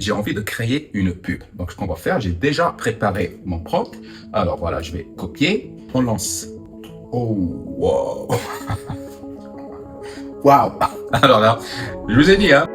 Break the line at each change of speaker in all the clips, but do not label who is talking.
j'ai envie de créer une pub. Donc, ce qu'on va faire, j'ai déjà préparé mon prompt. Alors, voilà, je vais copier. On lance. Oh, wow. Wow. Alors là, je vous ai dit, hein.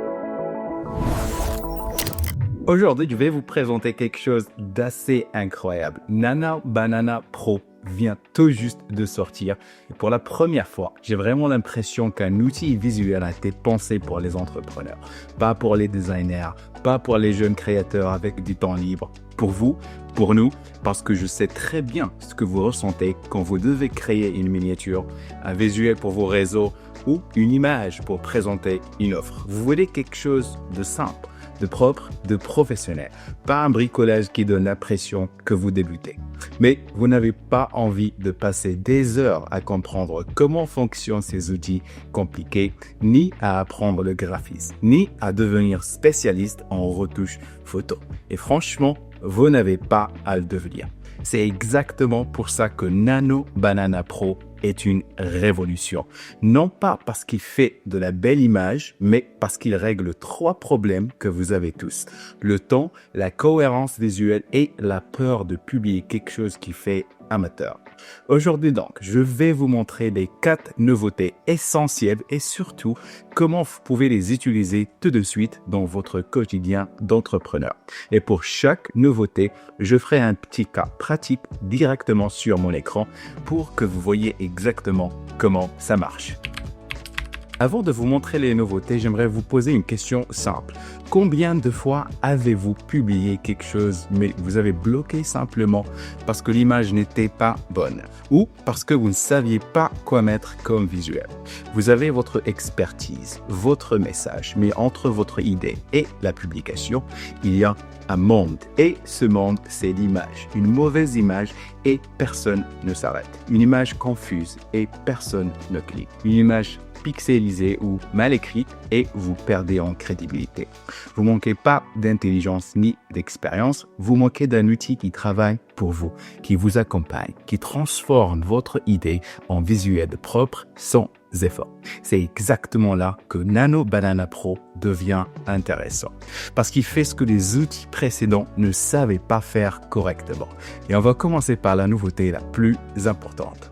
Aujourd'hui, je vais vous présenter quelque chose d'assez incroyable. Nano Banana Pro vient tout juste de sortir. Et pour la première fois, j'ai vraiment l'impression qu'un outil visuel a été pensé pour les entrepreneurs, pas pour les designers, pas pour les jeunes créateurs avec du temps libre. Pour vous, pour nous, parce que je sais très bien ce que vous ressentez quand vous devez créer une miniature, un visuel pour vos réseaux ou une image pour présenter une offre. Vous voulez quelque chose de simple, de propre, de professionnel, pas un bricolage qui donne l'impression que vous débutez. Mais vous n'avez pas envie de passer des heures à comprendre comment fonctionnent ces outils compliqués, ni à apprendre le graphisme, ni à devenir spécialiste en retouche photo. Et franchement, vous n'avez pas à le devenir. C'est exactement pour ça que Nano Banana Pro est une révolution. Non pas parce qu'il fait de la belle image, mais parce qu'il règle 3 problèmes que vous avez tous. Le temps, la cohérence visuelle et la peur de publier quelque chose qui fait amateur. Aujourd'hui donc, je vais vous montrer les 4 nouveautés essentielles et surtout comment vous pouvez les utiliser tout de suite dans votre quotidien d'entrepreneur. Et pour chaque nouveauté, je ferai un petit cas pratique directement sur mon écran pour que vous voyez exactement comment ça marche. Avant de vous montrer les nouveautés, j'aimerais vous poser une question simple. Combien de fois avez-vous publié quelque chose, mais vous avez bloqué simplement parce que l'image n'était pas bonne ou parce que vous ne saviez pas quoi mettre comme visuel? Vous avez votre expertise, votre message, mais entre votre idée et la publication, il y a un monde. Et ce monde, c'est l'image. Une mauvaise image et personne ne s'arrête. Une image confuse et personne ne clique. Une image pixelisée ou mal écrite et vous perdez en crédibilité. Vous manquez pas d'intelligence ni d'expérience, vous manquez d'un outil qui travaille pour vous, qui vous accompagne, qui transforme votre idée en visuel propre sans effort. C'est exactement là que Nano Banana Pro devient intéressant parce qu'il fait ce que les outils précédents ne savaient pas faire correctement. Et on va commencer par la nouveauté la plus importante.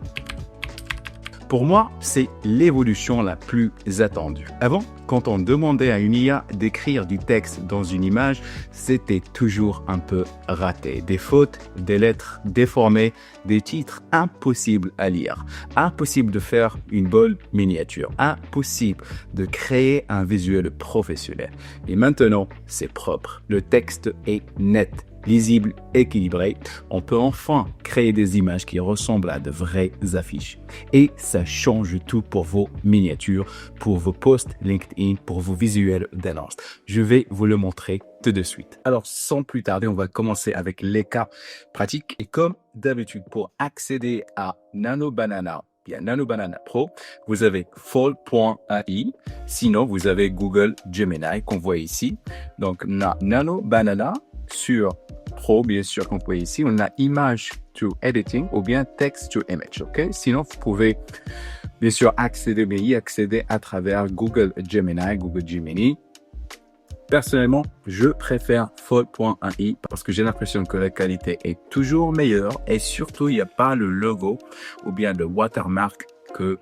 Pour moi, c'est l'évolution la plus attendue. Avant, quand on demandait à une IA d'écrire du texte dans une image, c'était toujours un peu raté. Des fautes, des lettres déformées, des titres impossibles à lire. Impossible de faire une bonne miniature. Impossible de créer un visuel professionnel. Et maintenant, c'est propre. Le texte est net, lisible, équilibré. On peut enfin créer des images qui ressemblent à de vraies affiches. Et ça change tout pour vos miniatures, pour vos posts LinkedIn, pour vos visuels d'annonce. Je vais vous le montrer tout de suite. Alors, sans plus tarder, on va commencer avec les cas pratiques. Et comme d'habitude, pour accéder à Nano Banana Pro, vous avez Fold.ai. Sinon, vous avez Google Gemini qu'on voit ici. Donc, Nano Banana sur Pro, bien sûr, qu'on voit ici. On a Image to Editing ou bien Text to Image. OK? Sinon, vous pouvez bien sûr y accéder à travers Google Gemini. Personnellement, je préfère Fold.ai parce que j'ai l'impression que la qualité est toujours meilleure et surtout, il n'y a pas le logo ou bien le watermark que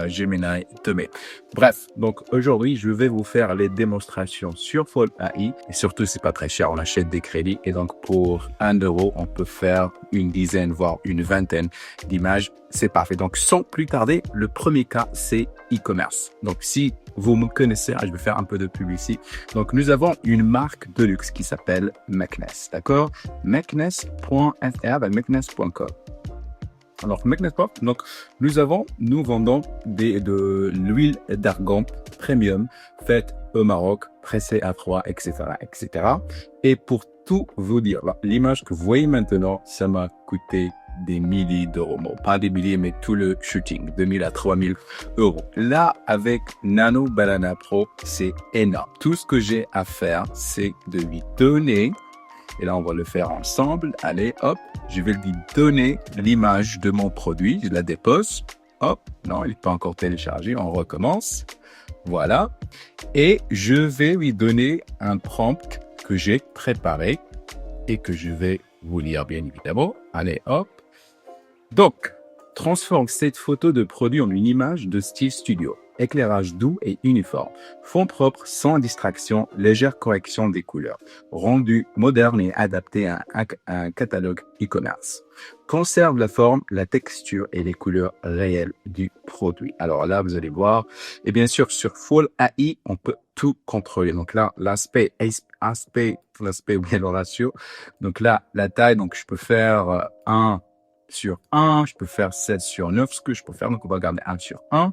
Gemini te met. Bref, donc aujourd'hui, je vais vous faire les démonstrations sur Fold.ai et surtout, c'est pas très cher. On achète des crédits et donc pour 1 euro, on peut faire une dizaine, voire une vingtaine d'images. C'est parfait. Donc, sans plus tarder, le premier cas, c'est e-commerce. Donc, si vous me connaissez, je vais faire un peu de publicité. Donc, nous avons une marque de luxe qui s'appelle Meknès. D'accord? Meknès.fr, meknès.com. Alors, Meknès.com, donc, nous vendons de l'huile d'argan premium faite au Maroc, pressée à froid, etc., etc. Et pour tout vous dire, l'image que vous voyez maintenant, ça m'a coûté des milliers d'euros. Bon, pas des milliers, mais tout le shooting, 2000 à 3000 euros. Là, avec Nano Banana Pro, c'est énorme. Tout ce que j'ai à faire, c'est de lui donner, et là, on va le faire ensemble. Allez, hop, je vais lui donner l'image de mon produit. Je la dépose. Hop, non, il n'est pas encore téléchargé. On recommence. Voilà. Et je vais lui donner un prompt que j'ai préparé et que je vais vous lire, bien évidemment. Allez, hop. Donc, transforme cette photo de produit en une image de style studio. Éclairage doux et uniforme. Fond propre, sans distraction, légère correction des couleurs. Rendu moderne et adapté à un catalogue e-commerce. Conserve la forme, la texture et les couleurs réelles du produit. Alors là, vous allez voir. Et bien sûr, sur Full AI, on peut tout contrôler. Donc là, l'aspect ou bien le ratio. Donc là, la taille, donc je peux faire 1/1, je peux faire 7/9, ce que je peux faire. Donc on va regarder 1/1.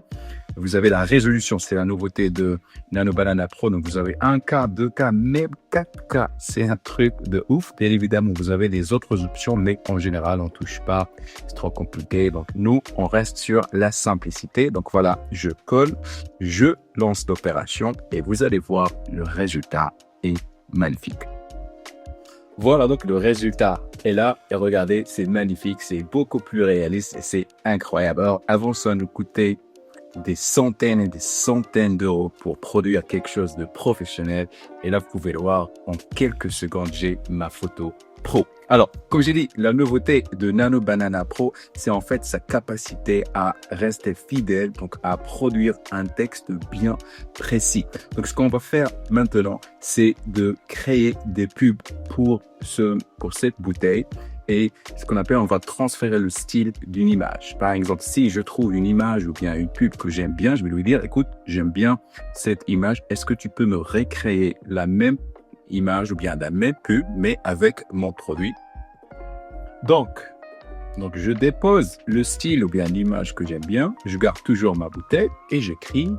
Vous avez la résolution, c'est la nouveauté de Nano Banana Pro. Donc vous avez 1K, 2K, même 4K. C'est un truc de ouf. Bien évidemment, vous avez les autres options, mais en général, on touche pas. C'est trop compliqué. Donc nous, on reste sur la simplicité. Donc voilà, je colle, je lance l'opération et vous allez voir, le résultat est magnifique. Voilà, donc le résultat est là. Et regardez, c'est magnifique, c'est beaucoup plus réaliste et c'est incroyable. Alors, avant ça nous coûtait des centaines et des centaines d'euros pour produire quelque chose de professionnel. Et là, vous pouvez le voir, en quelques secondes, j'ai ma photo pro. Alors, comme j'ai dit, la nouveauté de Nano Banana Pro, c'est en fait sa capacité à rester fidèle, donc à produire un texte bien précis. Donc, ce qu'on va faire maintenant, c'est de créer des pubs pour cette bouteille. Et ce qu'on appelle, on va transférer le style d'une image. Par exemple, si je trouve une image ou bien une pub que j'aime bien, je vais lui dire, écoute, j'aime bien cette image. Est-ce que tu peux me recréer la même image ou bien la même pub, mais avec mon produit? Donc, je dépose le style ou bien l'image que j'aime bien. Je garde toujours ma bouteille et j'écris,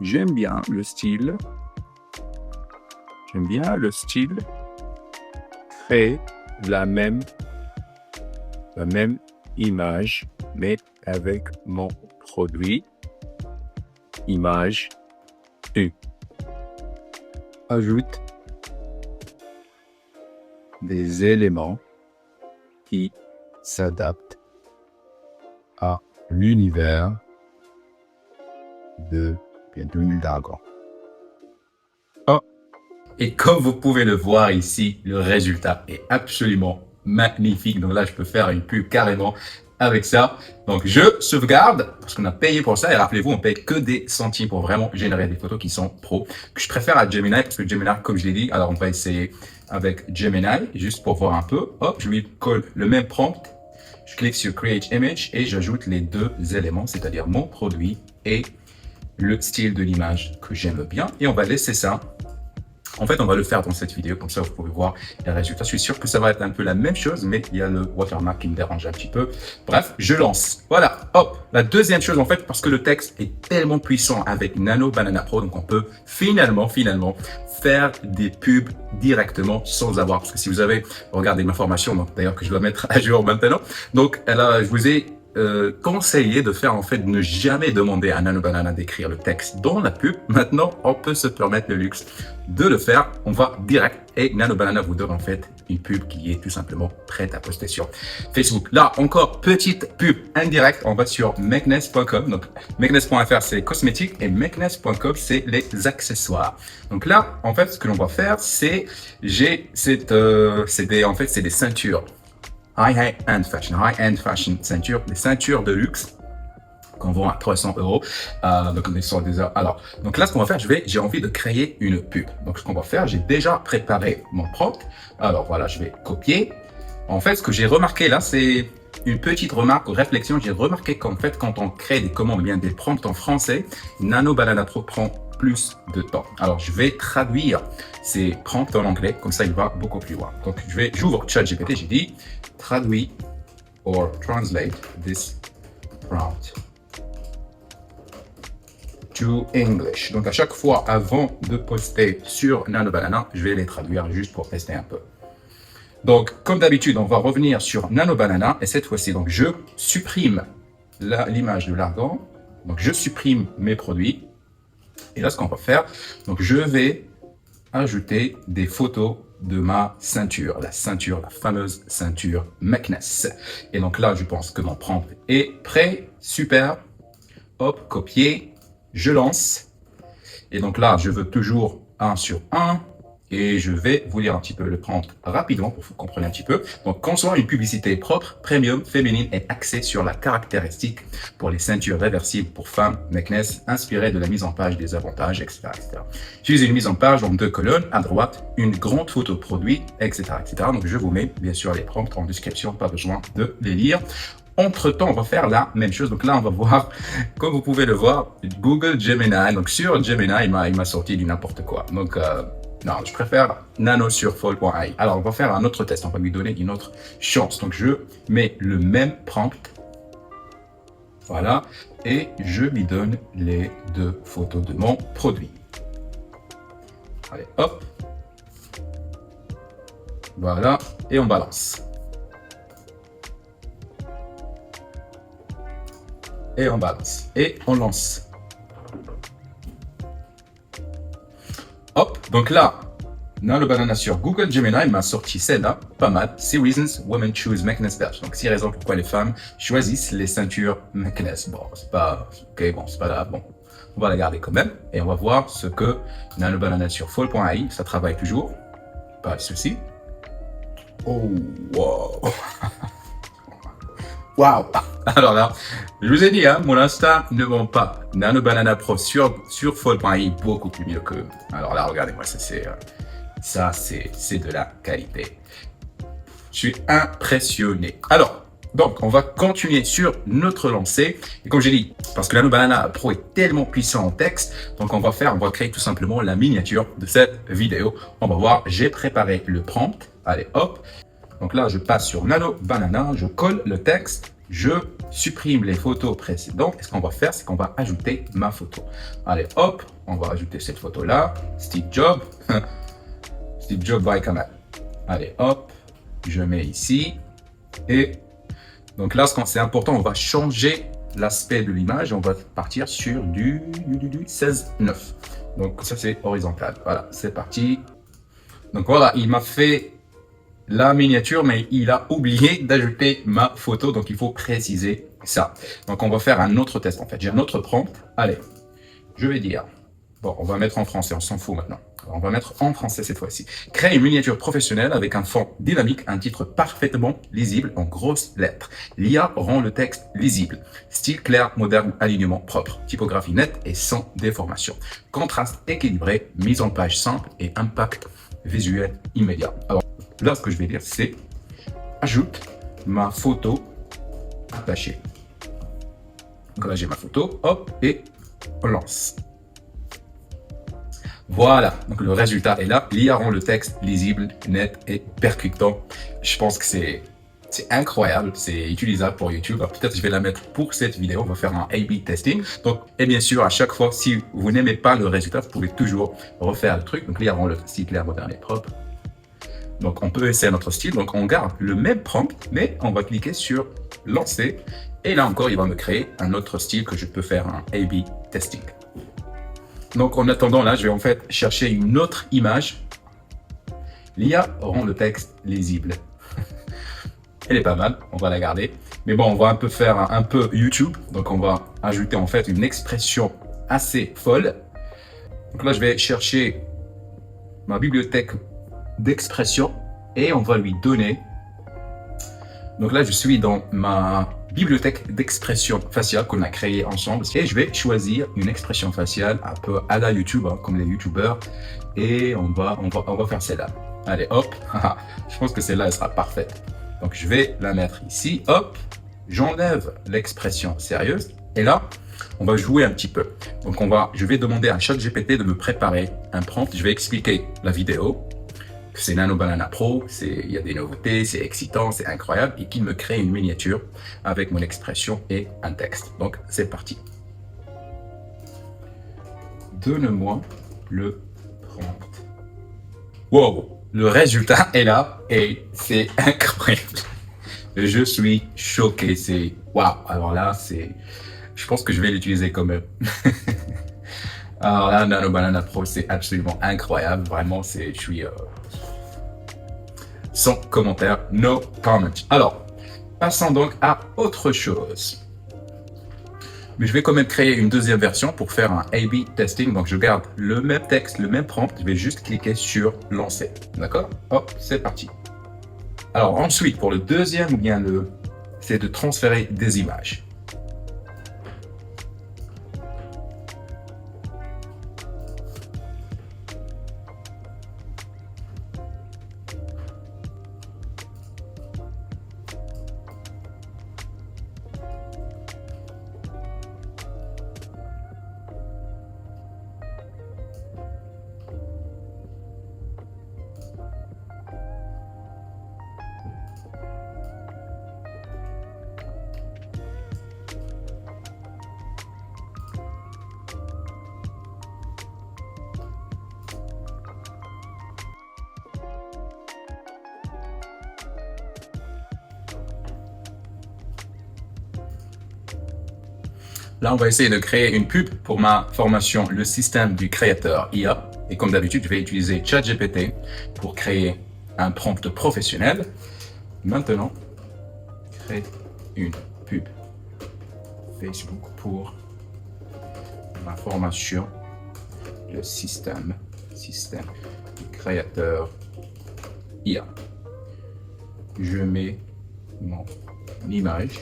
j'aime bien le style. J'aime bien le style. Crée la même image, mais avec mon produit. Image 1. Ajoute des éléments qui s'adaptent à l'univers de Dragon.
Oh. Et comme vous pouvez le voir ici, le résultat est absolument magnifique. Donc là, je peux faire une pub carrément avec ça. Donc, je sauvegarde parce qu'on a payé pour ça. Et rappelez-vous, on paye que des centimes pour vraiment générer des photos qui sont pro. Que je préfère à Gemini parce que Gemini, comme je l'ai dit, alors on va essayer avec Gemini juste pour voir un peu. Hop, je lui colle le même prompt. Je clique sur Create Image et j'ajoute les deux éléments, c'est-à-dire mon produit et le style de l'image que j'aime bien. Et on va laisser ça. En fait, on va le faire dans cette vidéo, comme ça vous pouvez voir les résultats. Je suis sûr que ça va être un peu la même chose, mais il y a le watermark qui me dérange un petit peu. Bref, je lance. Voilà, hop. La deuxième chose, en fait, parce que le texte est tellement puissant avec Nano Banana Pro, donc on peut finalement faire des pubs directement sans avoir. Parce que si vous avez regardé ma formation, donc d'ailleurs que je dois mettre à jour maintenant, donc je vous ai conseillé de faire en fait ne jamais demander à Nano Banana d'écrire le texte dans la pub. Maintenant, on peut se permettre le luxe de le faire. On va direct et Nano Banana vous donne en fait une pub qui est tout simplement prête à poster sur Facebook. Là, encore petite pub indirecte. On va sur mekness.com. Donc, mekness.fr c'est cosmétique et mekness.com c'est les accessoires. Donc là, en fait, ce que l'on va faire, c'est c'est des ceintures. High-end fashion ceinture, des ceintures de luxe qu'on vend à 300 euros. Donc, donc là, ce qu'on va faire, j'ai envie de créer une pub. Donc, ce qu'on va faire, j'ai déjà préparé mon prompt. Alors, voilà, je vais copier. En fait, ce que j'ai remarqué là, c'est une petite remarque ou réflexion. J'ai remarqué qu'en fait, quand on crée des commandes, bien des prompts en français, Nano Banana Pro prend plus de temps. Alors, je vais traduire ces prompts en anglais, comme ça, il va beaucoup plus loin. Donc, j'ouvre ChatGPT, j'ai dit, traduis or translate this prompt to English. Donc, à chaque fois, avant de poster sur Nano Banana, je vais les traduire juste pour tester un peu. Donc, comme d'habitude, on va revenir sur Nano Banana et cette fois-ci, donc, je supprime l'image de l'argan. Donc, je supprime mes produits. Et là, ce qu'on va faire, donc je vais ajouter des photos de ma ceinture, la fameuse ceinture Mekness. Et donc là, je pense que mon prompt est prêt. Super. Hop, copier. Je lance. Et donc là, je veux toujours 1/1. Et je vais vous lire un petit peu le prompt rapidement pour que vous compreniez un petit peu. Donc, conçoit une publicité propre, premium, féminine et axée sur la caractéristique pour les ceintures réversibles pour femmes, neckness, inspirée de la mise en page des avantages, etc., etc. J'utilise une mise en page en 2 colonnes, à droite, une grande photo produit, etc., etc. Donc, je vous mets bien sûr les prompts en description, pas besoin de les lire. Entre-temps, on va faire la même chose. Donc là, on va voir, comme vous pouvez le voir, Google Gemini. Donc sur Gemini, il m'a sorti du n'importe quoi. Donc, non, je préfère Nano sur Fold.ai. Alors, on va faire un autre test. On va lui donner une autre chance. Donc, je mets le même prompt. Voilà. Et je lui donne les 2 photos de mon produit. Allez, hop. Voilà. Et on balance. Et on balance. Et on lance. Hop, donc là, dans le banana sur Google Gemini, m'a sorti celle-là, pas mal. 6 reasons women choose Meknès Belge. Donc 6 raisons pourquoi les femmes choisissent les ceintures Meknès. Bon, c'est pas, ok, bon, c'est pas là, bon. On va la garder quand même. Et on va voir ce que dans le banana sur Fold.ai, ça travaille toujours. Pas de souci. Oh, wow. Waouh! Alors là, je vous ai dit, hein, mon Insta ne ment pas. Nano Banana Pro sur Fold.ai, beaucoup plus mieux que... Alors là, regardez-moi, ça c'est de la qualité. Je suis impressionné. Alors, donc, on va continuer sur notre lancée. Et comme j'ai dit, parce que Nano Banana Pro est tellement puissant en texte, donc on va créer tout simplement la miniature de cette vidéo. On va voir, j'ai préparé le prompt. Allez, hop. Donc là, je passe sur Nano Banana, je colle le texte, je supprime les photos précédentes. Et ce qu'on va faire, c'est qu'on va ajouter ma photo. Allez, hop, on va ajouter cette photo-là. Steve Jobs. Steve Jobs by Kamal. Allez, hop, je mets ici. Et donc là, c'est important, on va changer l'aspect de l'image. On va partir sur du 16:9. Donc ça, c'est horizontal. Voilà, c'est parti. Donc voilà, il m'a fait la miniature, mais il a oublié d'ajouter ma photo, donc il faut préciser ça. Donc on va faire un autre test en fait. J'ai un autre prompt. Allez, je vais dire, bon, on va mettre en français, on s'en fout maintenant. On va mettre en français cette fois-ci. Créer une miniature professionnelle avec un fond dynamique, un titre parfaitement lisible en grosses lettres. L'IA rend le texte lisible. Style clair, moderne, alignement propre. Typographie nette et sans déformation. Contraste équilibré, mise en page simple et impact visuel immédiat. Alors, là, ce que je vais dire, c'est ajoute ma photo attachée. Donc là, j'ai ma photo, hop, et on lance. Voilà, donc le résultat est là. L'IA rend le texte lisible, net et percutant. Je pense que c'est incroyable, c'est utilisable pour YouTube. Peut-être je vais la mettre pour cette vidéo. On va faire un A/B testing. Donc, et bien sûr, à chaque fois, si vous n'aimez pas le résultat, vous pouvez toujours refaire le truc. Donc, l'IA rend le style clair, moderne et propre. Donc, on peut essayer notre style. Donc, on garde le même prompt, mais on va cliquer sur lancer. Et là encore, il va me créer un autre style que je peux faire un A/B testing. Donc, en attendant, là, je vais en fait chercher une autre image. L'IA rend le texte lisible. Elle est pas mal, on va la garder. Mais bon, on va un peu faire un peu YouTube. Donc, on va ajouter en fait une expression assez folle. Donc là, je vais chercher ma bibliothèque d'expression et on va lui donner. Donc là, je suis dans ma bibliothèque d'expression faciale qu'on a créée ensemble et je vais choisir une expression faciale un peu à la YouTube, hein, comme les YouTubeurs, et on va faire celle-là. Allez, hop, je pense que celle-là, elle sera parfaite. Donc je vais la mettre ici, hop, j'enlève l'expression sérieuse et là, on va jouer un petit peu. Donc je vais demander à ChatGPT de me préparer un prompt. Je vais expliquer la vidéo. C'est Nano Banana Pro, il y a des nouveautés, c'est excitant, c'est incroyable, et qu'il me crée une miniature avec mon expression et un texte. Donc, c'est parti. Donne-moi le prompt. Wow, le résultat est là et c'est incroyable. Je suis choqué, c'est waouh. Alors là, je pense que je vais l'utiliser quand même. Alors là, Nano Banana Pro, c'est absolument incroyable. Vraiment, je suis sans commentaire, no comment. Alors, passons donc à autre chose. Mais je vais quand même créer une deuxième version pour faire un A/B testing. Donc, je garde le même texte, le même prompt. Je vais juste cliquer sur lancer. D'accord? Hop, c'est parti. Alors, ensuite, pour le deuxième, c'est de transférer des images. Là, on va essayer de créer une pub pour ma formation, le système du créateur IA. Et comme d'habitude, je vais utiliser ChatGPT pour créer un prompt professionnel. Maintenant, créer une pub Facebook pour ma formation, le système du créateur IA. Je mets mon image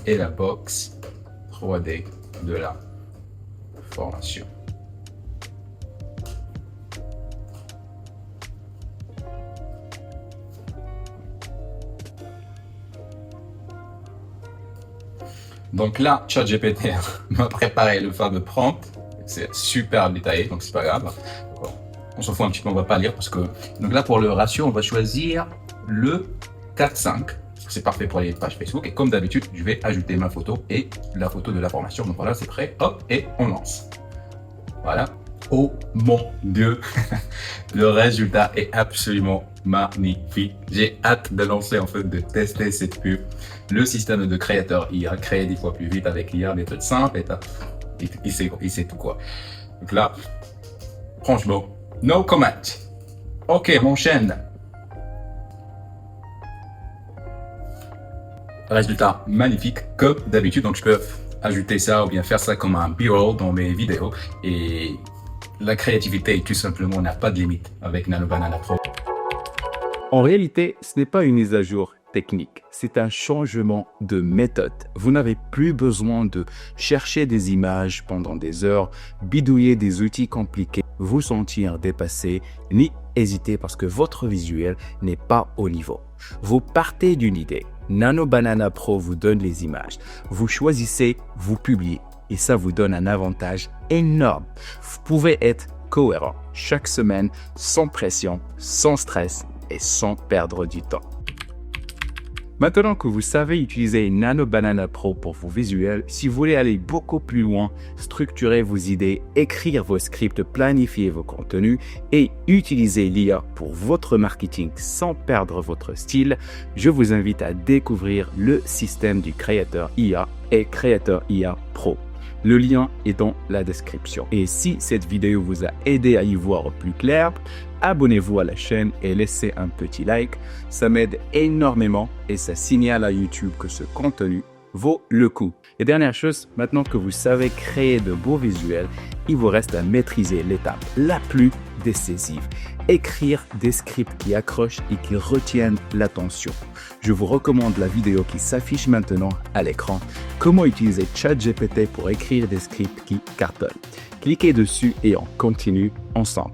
et la box 3D de la formation. Donc là, ChatGPT m'a préparé le fameux prompt. C'est super détaillé, donc c'est pas grave. On s'en fout un petit peu, on va pas lire parce que. Donc là, pour le ratio, on va choisir le 4:5. C'est parfait pour les pages Facebook. Et comme d'habitude, je vais ajouter ma photo et la photo de la formation. Donc voilà, c'est prêt. Hop, et on lance. Voilà. Oh mon Dieu, le résultat est absolument magnifique. J'ai hâte de lancer, en fait, de tester cette pub. Le système de créateur IA, créé 10 fois plus vite avec l'IA, méthode simple, et il sait tout quoi. Donc là, franchement, no comment. Ok, on enchaîne. Résultat magnifique, comme d'habitude. Donc, je peux ajouter ça ou bien faire ça comme un B-roll dans mes vidéos. Et la créativité, tout simplement, n'a pas de limite avec Nano Banana Pro.
En réalité, ce n'est pas une mise à jour technique, c'est un changement de méthode. Vous n'avez plus besoin de chercher des images pendant des heures, bidouiller des outils compliqués, vous sentir dépassé, ni hésiter parce que votre visuel n'est pas au niveau. Vous partez d'une idée. Nano Banana Pro vous donne les images. Vous choisissez, vous publiez. Et ça vous donne un avantage énorme. Vous pouvez être cohérent chaque semaine, sans pression, sans stress et sans perdre du temps. Maintenant que vous savez utiliser Nano Banana Pro pour vos visuels, si vous voulez aller beaucoup plus loin, structurer vos idées, écrire vos scripts, planifier vos contenus et utiliser l'IA pour votre marketing sans perdre votre style, je vous invite à découvrir le système du créateur IA et créateur IA Pro. Le lien est dans la description. Et si cette vidéo vous a aidé à y voir plus clair, abonnez-vous à la chaîne et laissez un petit like. Ça m'aide énormément et ça signale à YouTube que ce contenu vaut le coup. Et dernière chose, maintenant que vous savez créer de beaux visuels, il vous reste à maîtriser l'étape la plus décisive. Écrire des scripts qui accrochent et qui retiennent l'attention. Je vous recommande la vidéo qui s'affiche maintenant à l'écran. Comment utiliser ChatGPT pour écrire des scripts qui cartonnent. Cliquez dessus et on continue ensemble.